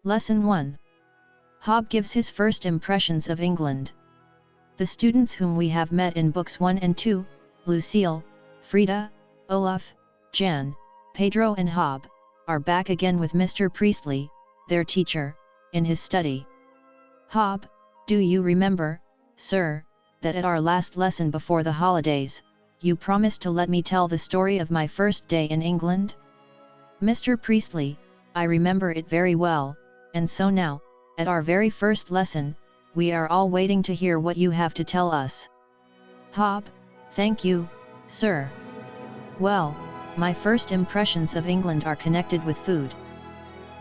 Lesson 1. Hob gives his first impressions of England. The students whom we have met in books 1 and 2, Lucille, Frida, Olaf, Jan, Pedro and Hob, are back again with Mr. Priestley, their teacher, in his study. Hob, do you remember, sir, that at our last lesson before the holidays, you promised to let me tell the story of my first day in England? Mr. Priestley, I remember it very well, and so now, at our very first lesson, we are all waiting to hear what you have to tell us. Hob, thank you, sir. Well, my first impressions of England are connected with food.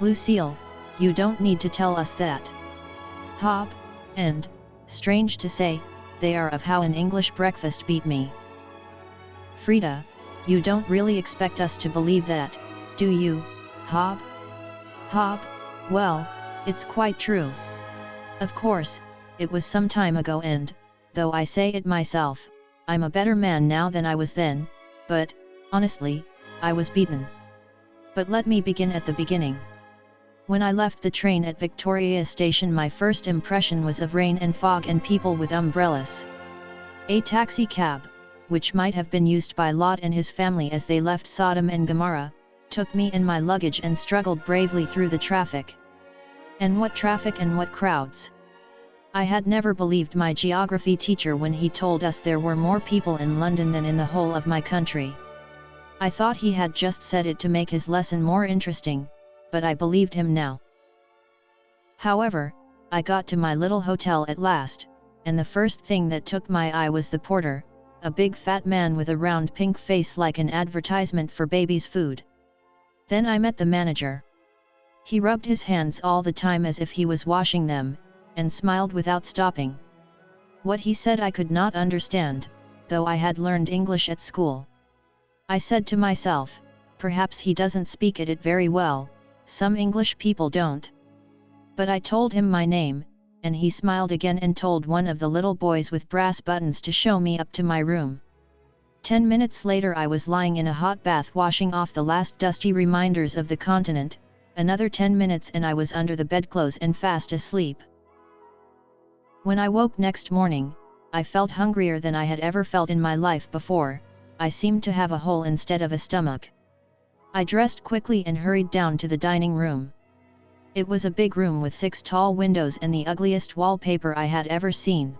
Lucille, you don't need to tell us that. Hob, and, strange to say, they are of how an English breakfast beat me. Frida, you don't really expect us to believe that, do you, Hob? Hob, well, it's quite true. Of course, it was some time ago and, though I say it myself, I'm a better man now than I was then, but, honestly, I was beaten. But let me begin at the beginning. When I left the train at Victoria Station, my first impression was of rain and fog and people with umbrellas. A taxi cab, which might have been used by Lot and his family as they left Sodom and Gomorrah, took me and my luggage and struggled bravely through the traffic. And what traffic and what crowds! I had never believed my geography teacher when he told us there were more people in London than in the whole of my country. I thought he had just said it to make his lesson more interesting, but I believed him now. However, I got to my little hotel at last, and the first thing that took my eye was the porter, a big fat man with a round pink face like an advertisement for baby's food. Then I met the manager. He rubbed his hands all the time as if he was washing them, and smiled without stopping. What he said I could not understand, though I had learned English at school. I said to myself, perhaps he doesn't speak it very well, some English people don't. But I told him my name, and he smiled again and told one of the little boys with brass buttons to show me up to my room. 10 minutes later I was lying in a hot bath washing off the last dusty reminders of the continent, another 10 minutes and I was under the bedclothes and fast asleep. When I woke next morning, I felt hungrier than I had ever felt in my life before. I seemed to have a hole instead of a stomach. I dressed quickly and hurried down to the dining room. It was a big room with 6 tall windows and the ugliest wallpaper I had ever seen.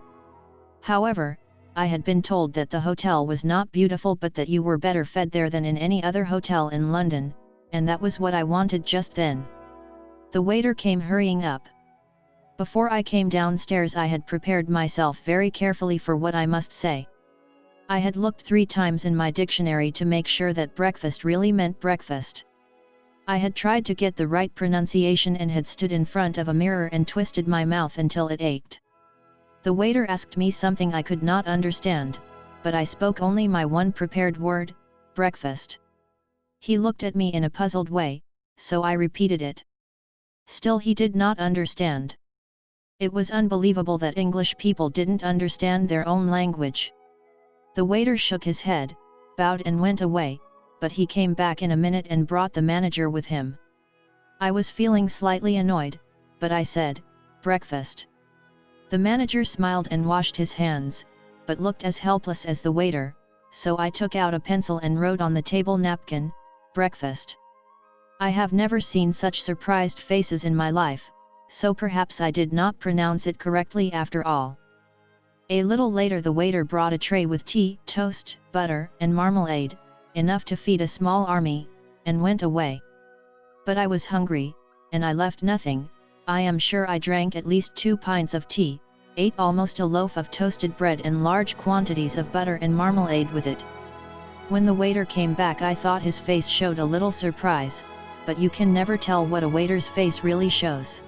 However, I had been told that the hotel was not beautiful but that you were better fed there than in any other hotel in London, and that was what I wanted just then. The waiter came hurrying up. Before I came downstairs I had prepared myself very carefully for what I must say. I had looked 3 times in my dictionary to make sure that breakfast really meant breakfast. I had tried to get the right pronunciation and had stood in front of a mirror and twisted my mouth until it ached. The waiter asked me something I could not understand, but I spoke only my one prepared word, breakfast. He looked at me in a puzzled way, so I repeated it. Still he did not understand. It was unbelievable that English people didn't understand their own language. The waiter shook his head, bowed and went away, but he came back in a minute and brought the manager with him. I was feeling slightly annoyed, but I said, breakfast. The manager smiled and washed his hands, but looked as helpless as the waiter, so I took out a pencil and wrote on the table napkin, breakfast. I have never seen such surprised faces in my life, so perhaps I did not pronounce it correctly after all. A little later the waiter brought a tray with tea, toast, butter, and marmalade, enough to feed a small army, and went away. But I was hungry, and I left nothing. I am sure I drank at least 2 pints of tea, ate almost a loaf of toasted bread and large quantities of butter and marmalade with it. When the waiter came back I thought his face showed a little surprise, but you can never tell what a waiter's face really shows.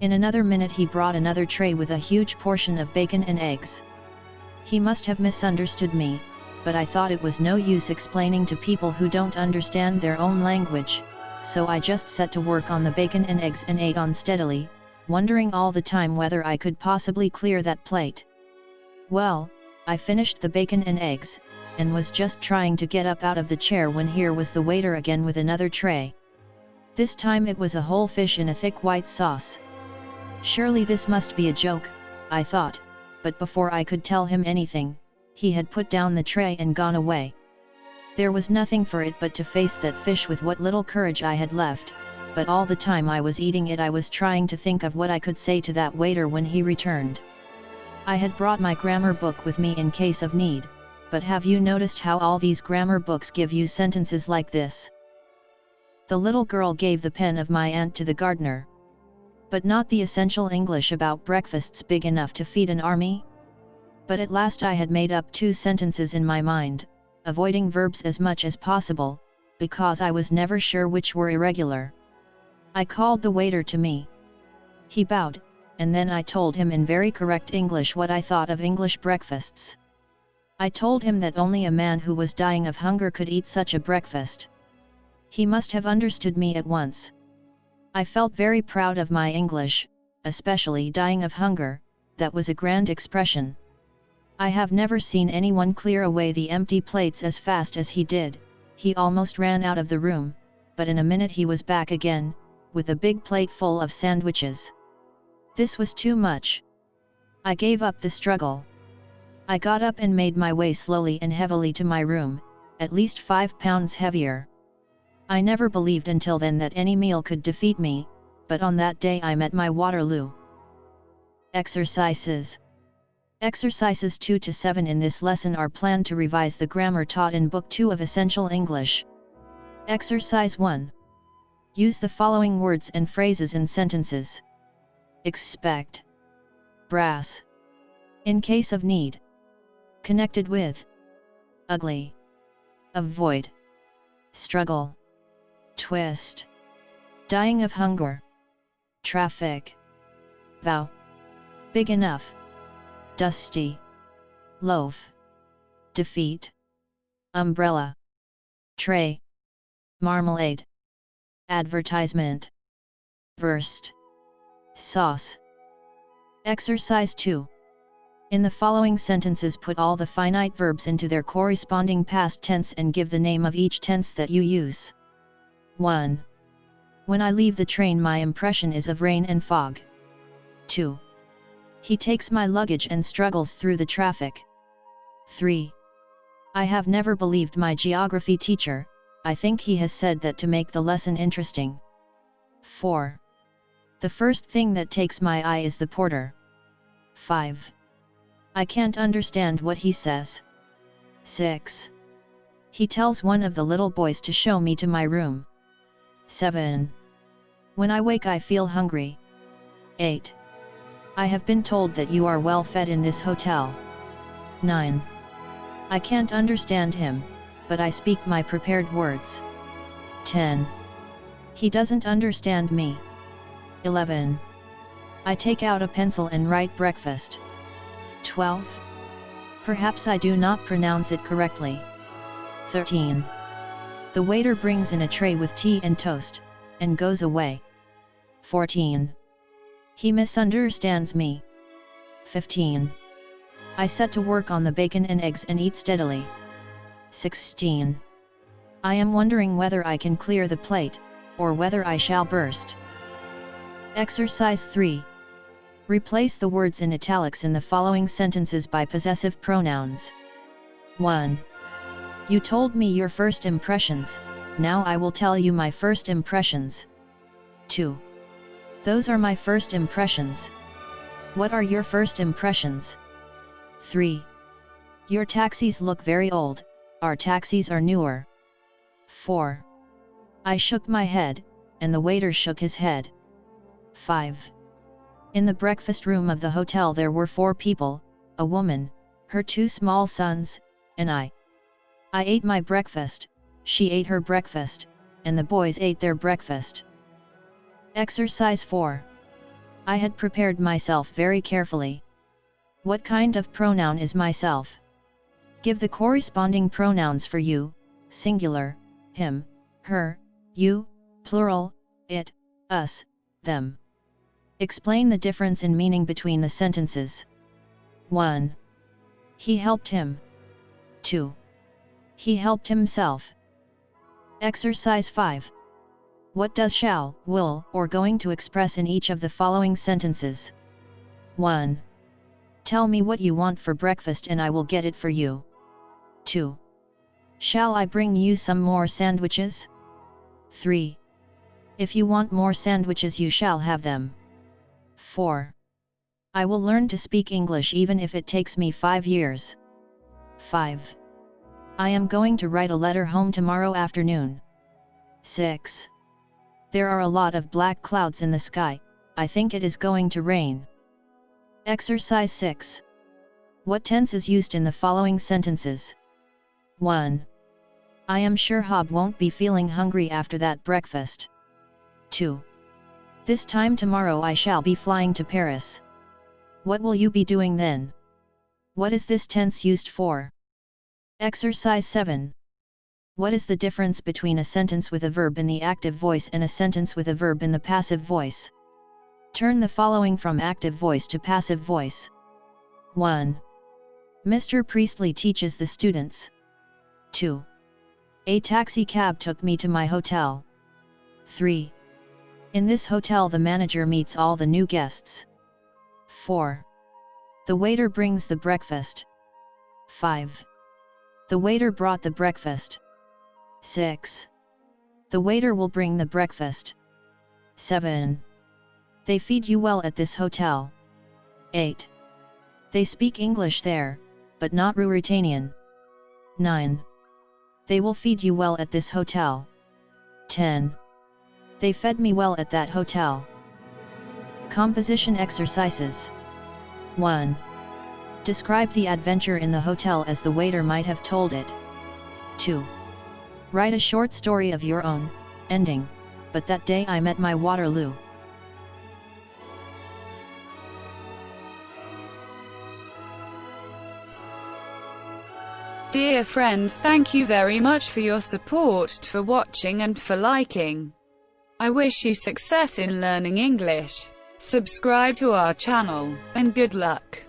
In another minute he brought another tray with a huge portion of bacon and eggs. He must have misunderstood me, but I thought it was no use explaining to people who don't understand their own language, so I just set to work on the bacon and eggs and ate on steadily, wondering all the time whether I could possibly clear that plate. Well, I finished the bacon and eggs, and was just trying to get up out of the chair when here was the waiter again with another tray. This time it was a whole fish in a thick white sauce. Surely this must be a joke, I thought, but before I could tell him anything, he had put down the tray and gone away. There was nothing for it but to face that fish with what little courage I had left, but all the time I was eating it I was trying to think of what I could say to that waiter when he returned. I had brought my grammar book with me in case of need, but have you noticed how all these grammar books give you sentences like this? The little girl gave the pen of my aunt to the gardener. But not the essential English about breakfasts big enough to feed an army? But at last I had made up 2 sentences in my mind, avoiding verbs as much as possible, because I was never sure which were irregular. I called the waiter to me. He bowed, and then I told him in very correct English what I thought of English breakfasts. I told him that only a man who was dying of hunger could eat such a breakfast. He must have understood me at once. I felt very proud of my English, especially dying of hunger, that was a grand expression. I have never seen anyone clear away the empty plates as fast as he did. He almost ran out of the room, but in a minute he was back again, with a big plate full of sandwiches. This was too much. I gave up the struggle. I got up and made my way slowly and heavily to my room, at least 5 pounds heavier. I never believed until then that any meal could defeat me, but on that day I met my Waterloo. Exercises. Exercises 2 to 7 in this lesson are planned to revise the grammar taught in Book 2 of Essential English. Exercise 1. Use the following words and phrases in sentences. Expect. Brass. In case of need. Connected with. Ugly. Avoid. Struggle. Twist. Dying of hunger. Traffic. Vow. Big enough. Dusty. Loaf. Defeat. Umbrella. Tray. Marmalade. Advertisement. Versed. Sauce. Exercise 2. In the following sentences put all the finite verbs into their corresponding past tense and give the name of each tense that you use. 1. When I leave the train my impression is of rain and fog. 2. He takes my luggage and struggles through the traffic. 3. I have never believed my geography teacher, I think he has said that to make the lesson interesting. 4. The first thing that takes my eye is the porter. 5. I can't understand what he says. 6. He tells one of the little boys to show me to my room. 7. When I wake I feel hungry. 8. I have been told that you are well fed in this hotel. 9. I can't understand him, but I speak my prepared words. 10. He doesn't understand me. 11. I take out a pencil and write breakfast. 12. Perhaps I do not pronounce it correctly. 13. The waiter brings in a tray with tea and toast, and goes away. 14. He misunderstands me. 15. I set to work on the bacon and eggs and eat steadily. 16. I am wondering whether I can clear the plate, or whether I shall burst. Exercise 3. Replace the words in italics in the following sentences by possessive pronouns. 1. You told me your first impressions, now I will tell you my first impressions. 2. Those are my first impressions. What are your first impressions? 3. Your taxis look very old, our taxis are newer. 4. I shook my head, and the waiter shook his head. 5. In the breakfast room of the hotel there were 4 people, a woman, her 2 small sons, and I. I ate my breakfast, she ate her breakfast, and the boys ate their breakfast. Exercise 4. I had prepared myself very carefully. What kind of pronoun is myself? Give the corresponding pronouns for you, singular, him, her, you, plural, it, us, them. Explain the difference in meaning between the sentences. 1. He helped him. 2. He helped himself. Exercise 5. What does shall, will, or going to express in each of the following sentences? 1. Tell me what you want for breakfast and I will get it for you. 2. Shall I bring you some more sandwiches? 3. If you want more sandwiches you shall have them. 4. I will learn to speak English even if it takes me 5 years. 5. I am going to write a letter home tomorrow afternoon. 6. There are a lot of black clouds in the sky, I think it is going to rain. Exercise 6. What tense is used in the following sentences? 1. I am sure Hob won't be feeling hungry after that breakfast. 2. This time tomorrow I shall be flying to Paris. What will you be doing then? What is this tense used for? Exercise 7. What is the difference between a sentence with a verb in the active voice and a sentence with a verb in the passive voice? Turn the following from active voice to passive voice. 1. Mr. Priestley teaches the students. 2. A taxi cab took me to my hotel. 3. In this hotel the manager meets all the new guests. 4. The waiter brings the breakfast. 5. The waiter brought the breakfast. 6. The waiter will bring the breakfast. 7. They feed you well at this hotel. 8. They speak English there, but not Ruritanian. 9. They will feed you well at this hotel. 10. They fed me well at that hotel. Composition exercises. 1. Describe the adventure in the hotel as the waiter might have told it. 2. Write a short story of your own, ending, but that day I met my Waterloo. Dear friends, thank you very much for your support, for watching and for liking. I wish you success in learning English. Subscribe to our channel, and good luck.